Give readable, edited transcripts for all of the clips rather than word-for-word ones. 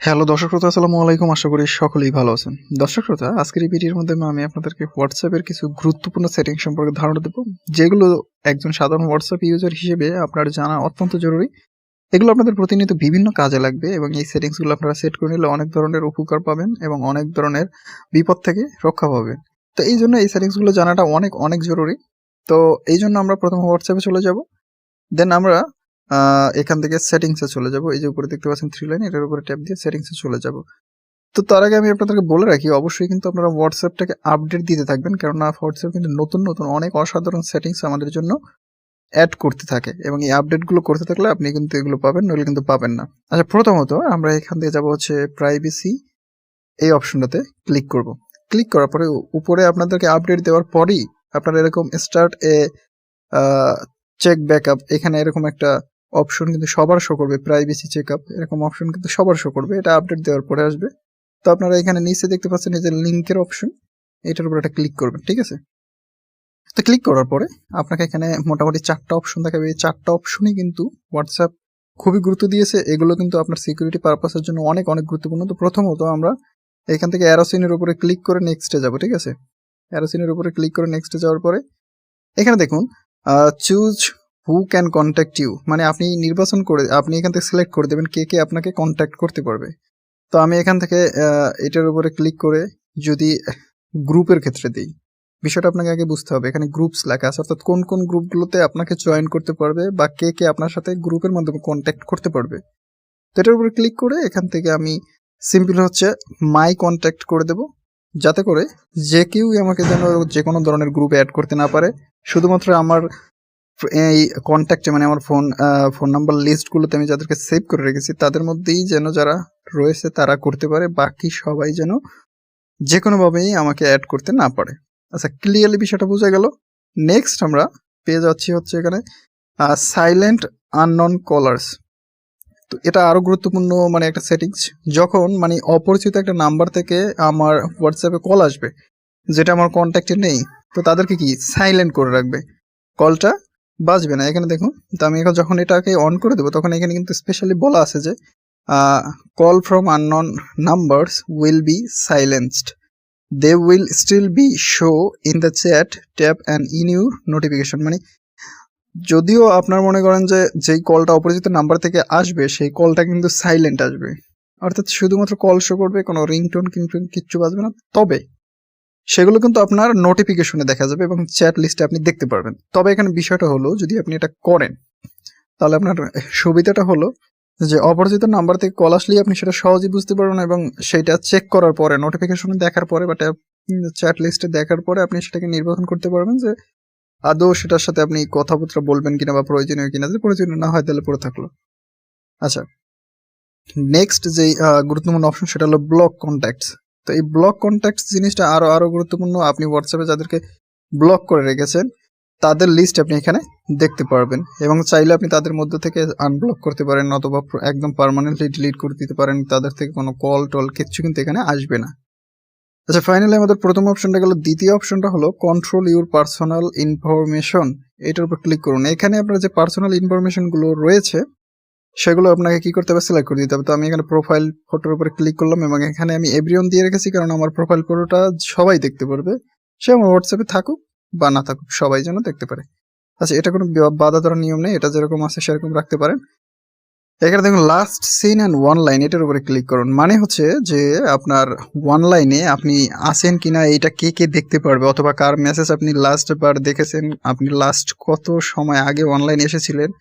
Hello দর্শক শ্রোতা, আসসালামু আলাইকুম। আশা করি সকলেই ভালো আছেন। দর্শক শ্রোতা, আজকের এই ভিডিওর মধ্যে আমি আপনাদেরকে হোয়াটসঅ্যাপের কিছু গুরুত্বপূর্ণ সেটিং সম্পর্কে ধারণা দেব, যেগুলো একজন সাধারণ হোয়াটসঅ্যাপ ইউজার হিসেবে আপনার জানা অত্যন্ত জরুরি। এগুলো আপনাদের প্রতিনিয়ত বিভিন্ন কাজে লাগবে এবং এই সেটিংসগুলো আপনারা সেট করে নিলে অনেক ধরনের উপকার পাবেন এবং অনেক ধরনের বিপদ থেকে রক্ষা পাবেন। তো এই জন্য এই সেটিংসগুলো জানাটা অনেক অনেক জরুরি। তো এই জন্য আমরা প্রথম হোয়াটসঅ্যাপে চলে যাব। দেন আমরা এখান থেকে সেটিংসে চলে যাব। এই যে উপরে দেখতে পাচ্ছেন 3 লাইন, এটার উপরে ট্যাপ দিয়ে সেটিংসে চলে যাব। তো তার আগে আমি আপনাদেরকে বলে রাখি, অবশ্যই কিন্তু আপনারা হোয়াটসঅ্যাপটাকে আপডেট দিতে থাকবেন, কেননা হোয়াটসঅ্যাপ কিন্তু নতুন নতুন অনেক অসাধারণ সেটিংস আমাদের জন্য অ্যাড করতে থাকে এবং এই আপডেটগুলো করতে থাকলে আপনি কিন্তু এগুলো পাবেন, নইলে কিন্তু পাবেন না। আচ্ছা, প্রথমত আমরা এখান থেকে যাব হচ্ছে প্রাইভেসি, এই অপশনটাতে ক্লিক করব। ক্লিক করার পরে উপরে আপনাদেরকে আপডেট দেওয়ার পরেই আপনারা এরকম স্টার্ট এ চেক ব্যাকআপ, এখানে এরকম একটা অপশন কিন্তু সবার শো করবে। প্রাইভেসি চেকআপ এরকম অপশন কিন্তু সবার শো করবে, এটা আপডেট দেওয়ার পরে আসবে। তো আপনারা এখানে নিচে দেখতে পাচ্ছেন এই যে লিঙ্কের অপশন, এটার উপর একটা ক্লিক করবেন, ঠিক আছে? তো ক্লিক করার পরে আপনাকে এখানে মোটামুটি 4টা অপশন দেখাবে। এই 4টা অপশনই কিন্তু হোয়াটসঅ্যাপ খুবই গুরুত্ব দিয়েছে। এগুলো কিন্তু আপনার সিকিউরিটি পারপাসের জন্য অনেক অনেক গুরুত্বপূর্ণ। তো প্রথমত আমরা এখান থেকে অ্যারোসিনের উপরে ক্লিক করে নেক্সটে যাব, ঠিক আছে? অ্যারোসিনের উপরে ক্লিক করে নেক্সটে যাওয়ার পরে এখানে দেখুন choose who can contact you, মানে আপনি নির্বাচন করে আপনি এখান থেকে সিলেক্ট করে দেবেন কে কে আপনাকে কন্ট্যাক্ট করতে পারবে। তো আমি এখান থেকে এটার উপরে ক্লিক করে যদি গ্রুপের ক্ষেত্রে দিই, বিষয়টা আপনাকে আগে বুঝতে হবে। এখানে গ্রুপস লেখা আছে, অর্থাৎ কোন কোন গ্রুপগুলোতে আপনাকে জয়েন করতে পারবে বা কে কে আপনার সাথে গ্রুপের মাধ্যমে কন্ট্যাক্ট করতে পারবে। তো এটার উপরে ক্লিক করে এখান থেকে আমি সিম্পল হচ্ছে মাই কন্ট্যাক্ট করে দেব, যাতে করে যে কেউই আমাকে যেন যে কোনো ধরনের গ্রুপে অ্যাড করতে না পারে। শুধুমাত্র আমার এই কন্ট্যাক্টে, মানে আমার ফোন নাম্বার লিস্টগুলোতে আমি যাদেরকে সেভ করে রেখেছি তাদের মধ্যেই যেন যারা রয়েছে তারা করতে পারে, বাকি সবাই যেন যে কোনোভাবেই আমাকে অ্যাড করতে না পারে। আচ্ছা, ক্লিয়ারলি বিষয়টা বোঝা গেল। নেক্সট আমরা পেয়ে যাচ্ছি হচ্ছে এখানে সাইলেন্ট আননন কলার্স। তো এটা আরো গুরুত্বপূর্ণ, মানে একটা সেটিংস। যখন মানে অপরিচিত একটা নাম্বার থেকে আমার হোয়াটসঅ্যাপে কল আসবে যেটা আমার কন্ট্যাক্টে নেই, তো তাদেরকে কি সাইলেন্ট করে রাখবে, কলটা বাজবে না। এখানে দেখুন, তো আমি এখন যখন এটাকে অন করে দেবো তখন এখানে কিন্তু স্পেশালি বলা আছে যে call from unknown numbers will be silenced, they will still be show in the chat tab and in your notification. মানে যদিও আপনার মনে করেন যে যেই কলটা অপরিচিত নাম্বার থেকে আসবে সেই কলটা কিন্তু সাইলেন্ট আসবে, অর্থাৎ শুধুমাত্র কল শো করবে, কোনো রিংটোন কিন্তু কিচ্ছু বাজবে না। তবে সেগুলো কিন্তু আপনার নোটিফিকেশনে দেখা যাবে এবং চ্যাট লিস্টে আপনি দেখতে পারবেন। তবে এখানে বিষয়টা হলো, যদি আপনি এটা করেন তাহলে আপনার সুবিধাটা হলো যে অপরিচিত নাম্বার থেকে কল আসলেই আপনি সেটা সহজেই বুঝতে পারবেন এবং সেটা চেক করার পরে, নোটিফিকেশনে দেখার পরে বা চ্যাট লিস্টে দেখার পরে আপনি সেটাকে নির্বাচন করতে পারবেন যে আদৌ সেটার সাথে আপনি কথাবার্তা বলবেন কিনা বা প্রয়োজনীয় কিনা। যদি প্রয়োজনীয় না হয় তাহলে পড়ে থাকলো। আচ্ছা, নেক্সট যেই গুরুত্বপূর্ণ অপশন সেটা হলো ব্লক কন্ট্যাক্টস। তো এই ব্লক কন্ট্যাক্টস জিনিসটা আরো গুরুত্বপূর্ণ। আপনি হোয়াটসঅ্যাপে যাদেরকে ব্লক করে রেখেছেন তাদের লিস্ট আপনি এখানে দেখতে পারবেন এবং চাইলে আপনি তাদের মধ্যে থেকে আনব্লক করতে পারেন অথবা একদম পার্মানেন্টলি ডিলিট করে দিতে পারেন। তাদের থেকে কোনো কল টল কিচ্ছু কিন্তু এখানে আসবে না। আচ্ছা, ফাইনালি আমাদের প্রথম অপশনটা গেল। দ্বিতীয় অপশনটা হলো কন্ট্রোল ইউর পার্সোনাল ইনফরমেশন। এটার উপর ক্লিক করুন। এখানে আপনার যে পার্সোনাল ইনফরমেশন গুলো রয়েছে সেগুলো আপনাকে কি করতে হবে, সিলেক্ট করে দিতে হবে। তো আমি এখানে প্রোফাইল ফটোর উপরে ক্লিক করলাম এবং এখানে আমি এভরিওয়ান দিয়ে রেখেছি, কারণ আমার প্রোফাইল ফটোটা সবাই দেখতে পারবে, সে আমার হোয়াটসঅ্যাপে থাকুক বা না থাকুক সবাই যেন দেখতে পারে। আচ্ছা, এটা কোনো বাধা ধরার নিয়ম নেই, এটা যেরকম আছে সেরকম রাখতে পারেন। এখানে দেখুন last seen and online, এটার উপরে ক্লিক করুন। মানে হচ্ছে যে আপনার ওয়ান লাইনে আপনি আছেন কিনা এইটা কে কে দেখতে পারবে, অথবা কার মেসেজ আপনি লাস্ট বার দেখেছেন, আপনি লাস্ট কত সময় আগে অনলাইনে এসেছিলেন,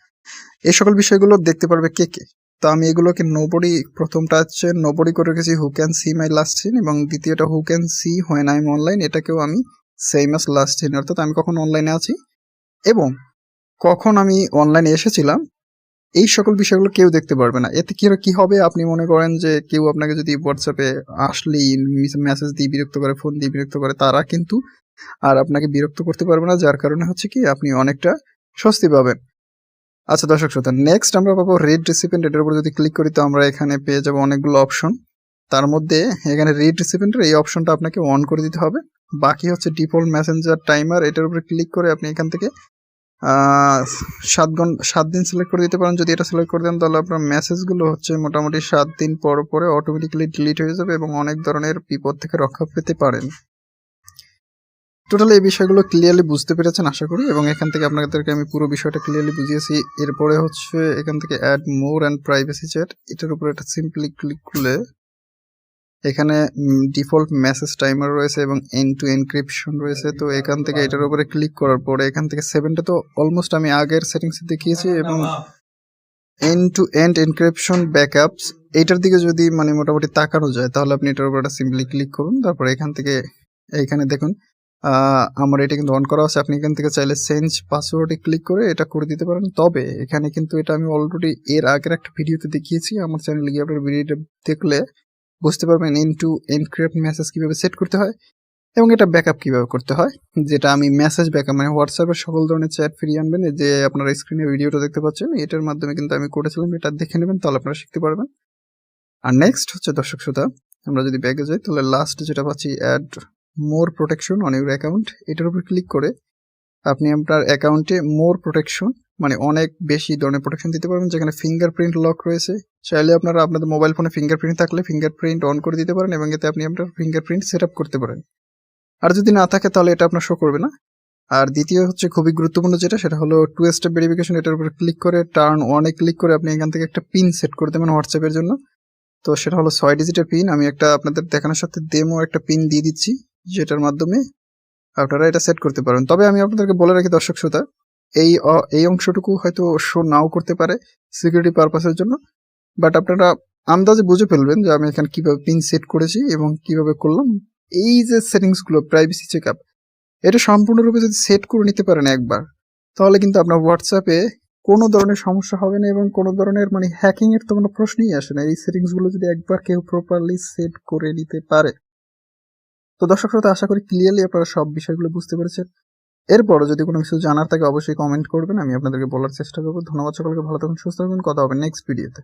এই সকল বিষয়গুলো দেখতে পারবে কে কে। তো আমি এগুলোকে নোবডি, প্রথমটা হচ্ছে নোবডি করে রেখেছি who can see my last seen, এবং দ্বিতীয়টা who can see when I am online, এটাকেও আমি সেম অ্যাজ লাস্ট সিন, অর্থাৎ আমি কখন অনলাইনে আছি এবং কখন আমি অনলাইনে এসেছিলাম, এই সকল বিষয়গুলো কেউ দেখতে পারবে না। এতে কি হবে, আপনি মনে করেন যে কেউ আপনাকে যদি হোয়াটসঅ্যাপে আসলেই মেসেজ দিয়ে বিরক্ত করে, ফোন দিয়ে বিরক্ত করে, তারা কিন্তু আর আপনাকে বিরক্ত করতে পারবে না, যার কারণে হচ্ছে কি আপনি অনেকটা স্বস্তি পাবেন। আচ্ছা দর্শক শ্রোতা, নেক্সট আমরা পাবো রিড রিসিপিয়েন্ট। এটার উপর যদি ক্লিক করি তো আমরা এখানে পেয়ে যাবো অনেকগুলো অপশন। তার মধ্যে এখানে রিড রিসিপিয়েন্টের এই অপশনটা আপনাকে অন করে দিতে হবে। বাকি হচ্ছে ডিফল্ট মেসেঞ্জার টাইমার, এটার উপরে ক্লিক করে আপনি এখান থেকে আহ 7 দিন সিলেক্ট করে দিতে পারেন। যদি এটা সিলেক্ট করে দেন তাহলে আপনার মেসেজগুলো হচ্ছে মোটামুটি 7 দিন পরে অটোমেটিক্যালি ডিলিট হয়ে যাবে এবং অনেক ধরনের বিপদ থেকে রক্ষা পেতে পারেন। টোটালি এই বিষয়গুলো ক্লিয়ারলি বুঝতে পেরেছেন আশা করি, এবং এখান থেকে আপনাদেরকে আমি পুরো বিষয়টা ক্লিয়ারলি বুঝিয়েছি। এরপরে হচ্ছে এখান থেকে add more and privacy chat, এটার উপরে একটা সিম্পলি ক্লিক করলে এখানে ডিফল্ট মেসেজ টাইমার রয়েছে এবং এন্ড টু এনক্রিপশন রয়েছে। তো এখান থেকে এটার উপরে ক্লিক করার পরে এখান থেকে 7টা তো অলমোস্ট আমি আগের সেটিংসে দেখিয়েছি, এবং end to end encryption backups এইটার দিকে যদি মানে মোটামুটি তাকানো যায় তাহলে আপনি এটার উপরে সিম্পলি ক্লিক করুন। তারপরে এখান থেকে এইখানে দেখুন আমার এটা কিন্তু অন করা আছে। আপনি এখান থেকে চাইলে চেঞ্জ পাসওয়ার্ডে ক্লিক করে এটা করে দিতে পারেন। তবে এখানে কিন্তু এটা আমি অলরেডি এর আগের একটা ভিডিওতে দেখিয়েছি। আমার চ্যানেলে গিয়ে আপনার ভিডিওটা দেখলে বুঝতে পারবেন এন্ড টু এনক্রিপ্ট মেসেজ কিভাবে সেট করতে হয় এবং এটা ব্যাকআপ কিভাবে করতে হয়, যেটা আমি মেসেজ ব্যাকআপ মানে হোয়াটসঅ্যাপের সকল ধরনের চ্যাট ফিরিয়ে আনবেন। যে আপনারা স্ক্রিনে ভিডিওটা দেখতে পাচ্ছেন এটার মাধ্যমে কিন্তু আমি করেছিলাম, এটা দেখে নেবেন তাহলে আপনারা শিখতে পারবেন। আর নেক্সট হচ্ছে দর্শক শ্রোতা, আমরা যদি ব্যাকে যাই তাহলে লাস্ট যেটা পাচ্ছি add more protection on your account, এটার উপর ক্লিক করে আপনি আপনার অ্যাকাউন্টে মোর প্রোটেকশন মানে অনেক বেশি ধরনের প্রোটেকশন দিতে পারবেন, যেখানে ফিঙ্গারপ্রিন্ট লক রয়েছে। চাইলে আপনারা আপনাদের মোবাইল ফোনে ফিঙ্গারপ্রিন্ট থাকলে ফিঙ্গারপ্রিন্ট অন করে দিতে পারেন এবং এতে আপনি আপনার ফিঙ্গারপ্রিন্ট সেট আপ করতে পারেন। আর যদি না থাকে তাহলে এটা আপনার শো করবে না। আর দ্বিতীয় হচ্ছে খুবই গুরুত্বপূর্ণ যেটা, সেটা হলো 2 স্টেপ ভেরিফিকেশন। এটার উপর ক্লিক করে টার্ন অনে ক্লিক করে আপনি এখান থেকে একটা পিন সেট করে দেবেন হোয়াটসঅ্যাপের জন্য। তো সেটা হলো 6 ডিজিটের পিন। আমি একটা আপনাদের দেখানোর সাথে ডেমো একটা পিন দিয়ে দিচ্ছি, যেটার মাধ্যমে আপনারা এটা সেট করতে পারেন। তবে আমি আপনাদেরকে বলে রাখি দর্শক শ্রোতা, এই অংশটুকু হয়তো শো নাও করতে পারে সিকিউরিটি পারপাসের জন্য, বাট আপনারা আন্দাজে বুঝে ফেলবেন যে আমি এখানে কিভাবে পিন সেট করেছি এবং কিভাবে করলাম। এই যে সেটিংসগুলো প্রাইভেসি চেকআপ, এটা সম্পূর্ণরূপে যদি সেট করে নিতে পারেন একবার, তাহলে কিন্তু আপনার হোয়াটসঅ্যাপে কোনো ধরনের সমস্যা হবে না এবং কোনো ধরনের মানে হ্যাকিং এর তো কোনো প্রশ্নই আসে না, এই সেটিংসগুলো যদি একবার কেউ প্রপারলি সেট করে নিতে পারে। তো দর্শক শ্রোতা, আশা করি ক্লিয়ারলি আপনারা সব বিষয়গুলো বুঝতে পেরেছেন। এরপরও যদি কোনো কিছু জানার থাকে অবশ্যই কমেন্ট করবেন, আমি আপনাদেরকে বলার চেষ্টা করবো। ধন্যবাদ সকলকে, ভালো থাকুন, সুস্থ থাকুন, কথা হবে নেক্সট ভিডিওতে।